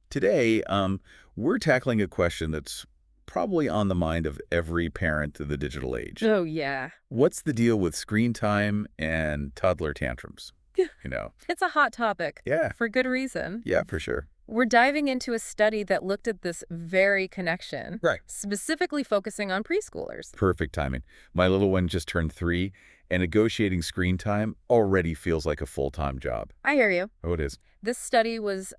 Today, we're tackling a question that's probably on the mind of every parent of the digital age. Oh, yeah. What's the deal with screen time and toddler tantrums? You know? It's a hot topic Yeah, for good reason. yeah, for sure. We're diving into a study that looked at this very connection, Right. specifically focusing on preschoolers. Perfect timing. My little one just turned 3, and negotiating screen time already feels like a full-time job. I hear you. Oh, it is. This study was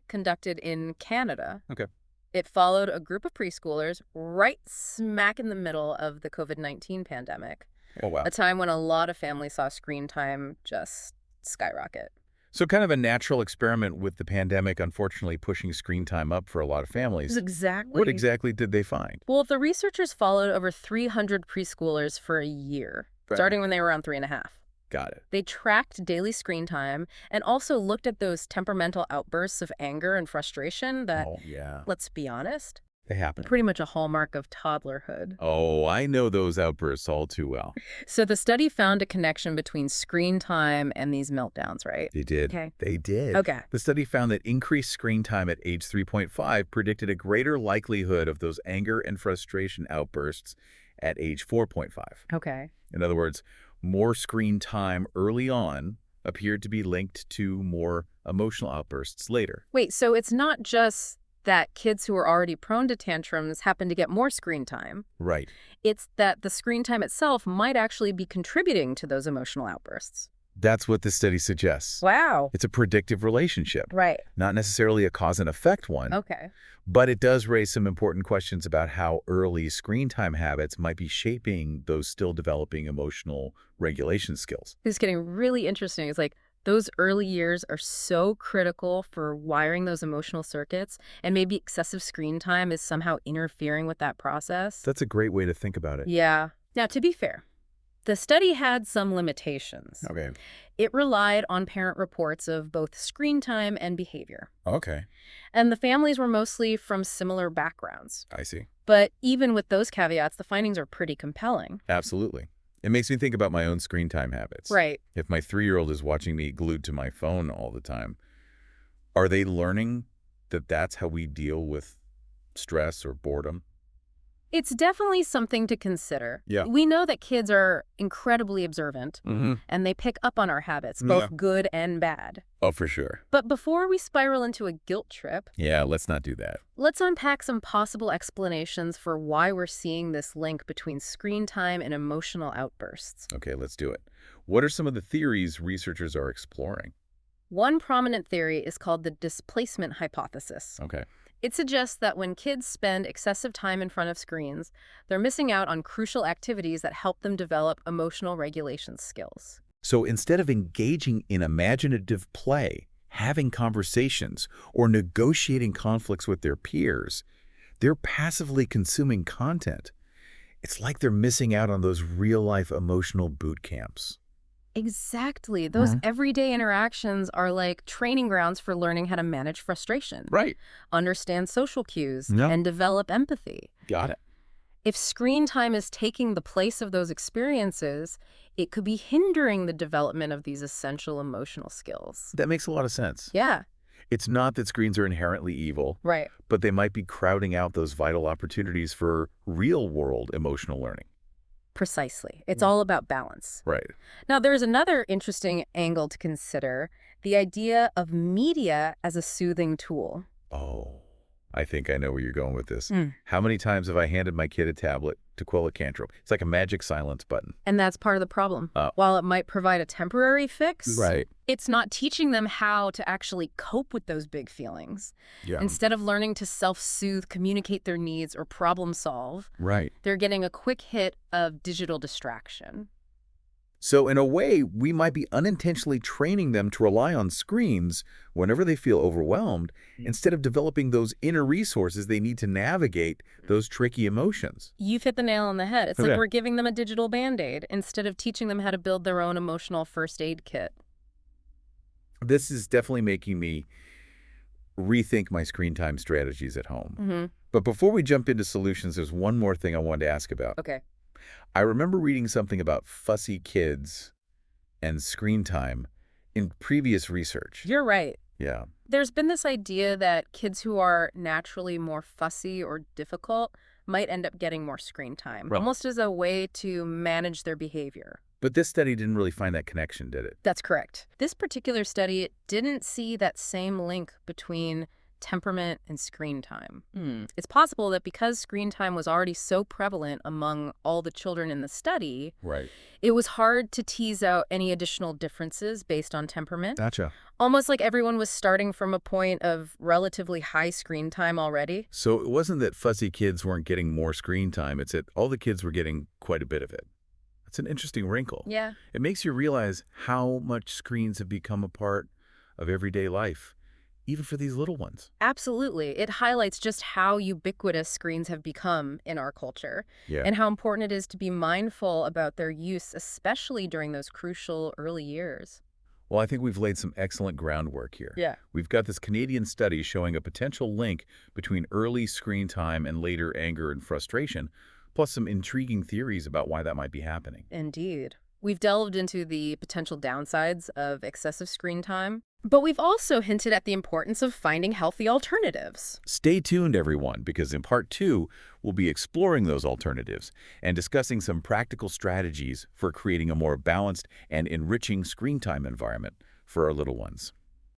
conducted in Canada. Okay. It followed a group of preschoolers right smack in the middle of the COVID-19 pandemic, Oh, wow. a time when a lot of families saw screen time just skyrocket. So kind of a natural experiment with the pandemic, unfortunately pushing screen time up for a lot of families. Exactly. What exactly did they find? Well, the researchers followed over 300 preschoolers for a year, Right. starting when they were around 3.5. Got it. They tracked daily screen time and also looked at those temperamental outbursts of anger and frustration that, Oh, yeah. let's be honest, They happen. pretty much a hallmark of toddlerhood. Oh, I know those outbursts all too well. So the study found a connection between screen time and these meltdowns, right? They did. Okay. They did. Okay. The study found that increased screen time at age 3.5 predicted a greater likelihood of those anger and frustration outbursts at age 4.5. Okay. In other words, more screen time early on appeared to be linked to more emotional outbursts later. Wait, so it's not just that kids who are already prone to tantrums happen to get more screen time. Right. It's that the screen time itself might actually be contributing to those emotional outbursts. That's what the study suggests. Wow. It's a predictive relationship, Right. not necessarily a cause and effect one. Okay. But it does raise some important questions about how early screen time habits might be shaping those still developing emotional regulation skills. This is getting really interesting. It's like those early years are so critical for wiring those emotional circuits, and maybe excessive screen time is somehow interfering with that process. That's a great way to think about it. Yeah. Now, to be fair, the study had some limitations. Okay. It relied on parent reports of both screen time and behavior. Okay. And the families were mostly from similar backgrounds. I see. But even with those caveats, the findings are pretty compelling. Absolutely. It makes me think about my own screen time habits. Right. If my 3-year-old is watching me glued to my phone all the time, are they learning that that's how we deal with stress or boredom? It's definitely something to consider. Yeah. We know that kids are incredibly observant, Mm-hmm. and they pick up on our habits, both Yeah. good and bad. Oh, for sure. But before we spiral into a guilt trip, Yeah, let's not do that. let's unpack some possible explanations for why we're seeing this link between screen time and emotional outbursts. Okay, let's do it. What are some of the theories researchers are exploring? One prominent theory is called the displacement hypothesis. Okay. It suggests that when kids spend excessive time in front of screens, they're missing out on crucial activities that help them develop emotional regulation skills. So instead of engaging in imaginative play, having conversations, or negotiating conflicts with their peers, they're passively consuming content. It's like they're missing out on those real-life emotional boot camps. Exactly. Those everyday interactions are like training grounds for learning how to manage frustration, Right. understand social cues, Yeah. and develop empathy. Got it. If screen time is taking the place of those experiences, it could be hindering the development of these essential emotional skills. That makes a lot of sense. Yeah, It's not that screens are inherently evil, right. but they might be crowding out those vital opportunities for real-world emotional learning. Precisely. It's all about balance. Right. Now, there's another interesting angle to consider, the idea of media as a soothing tool. Oh, I think I know where you're going with this. Mm. How many times have I handed my kid a tablet to quell a tantrum? It's like a magic silence button. And that's part of the problem. Oh. While it might provide a temporary fix, Right. it's not teaching them how to actually cope with those big feelings. Yeah. Instead of learning to self-soothe, communicate their needs, or problem solve, Right. they're getting a quick hit of digital distraction. So in a way, we might be unintentionally training them to rely on screens whenever they feel overwhelmed, instead of developing those inner resources they need to navigate those tricky emotions. You've hit the nail on the head. It's like Okay. we're giving them a digital Band-Aid instead of teaching them how to build their own emotional first aid kit. This is definitely making me rethink my screen time strategies at home. Mm-hmm. But before we jump into solutions, there's one more thing I wanted to ask about. Okay. I remember reading something about fussy kids and screen time in previous research. You're right. Yeah. There's been this idea that kids who are naturally more fussy or difficult might end up getting more screen time, Well, almost as a way to manage their behavior. but this study didn't really find that connection, did it? That's correct. This particular study didn't see that same link between temperament and screen time. It's possible that because screen time was already so prevalent among all the children in the study, Right. it was hard to tease out any additional differences based on temperament. Gotcha. Almost like everyone was starting from a point of relatively high screen time already. So it wasn't that fussy kids weren't getting more screen time, it's that all the kids were getting quite a bit of it. That's an interesting wrinkle. Yeah. It makes you realize how much screens have become a part of everyday life, even for these little ones. Absolutely. It highlights just how ubiquitous screens have become in our culture Yeah. and how important it is to be mindful about their use, especially during those crucial early years. Well, I think we've laid some excellent groundwork here. Yeah. We've got this Canadian study showing a potential link between early screen time and later anger and frustration, plus some intriguing theories about why that might be happening. Indeed. We've delved into the potential downsides of excessive screen time, but we've also hinted at the importance of finding healthy alternatives. Stay tuned, everyone, because in part 2, we'll be exploring those alternatives and discussing some practical strategies for creating a more balanced and enriching screen time environment for our little ones.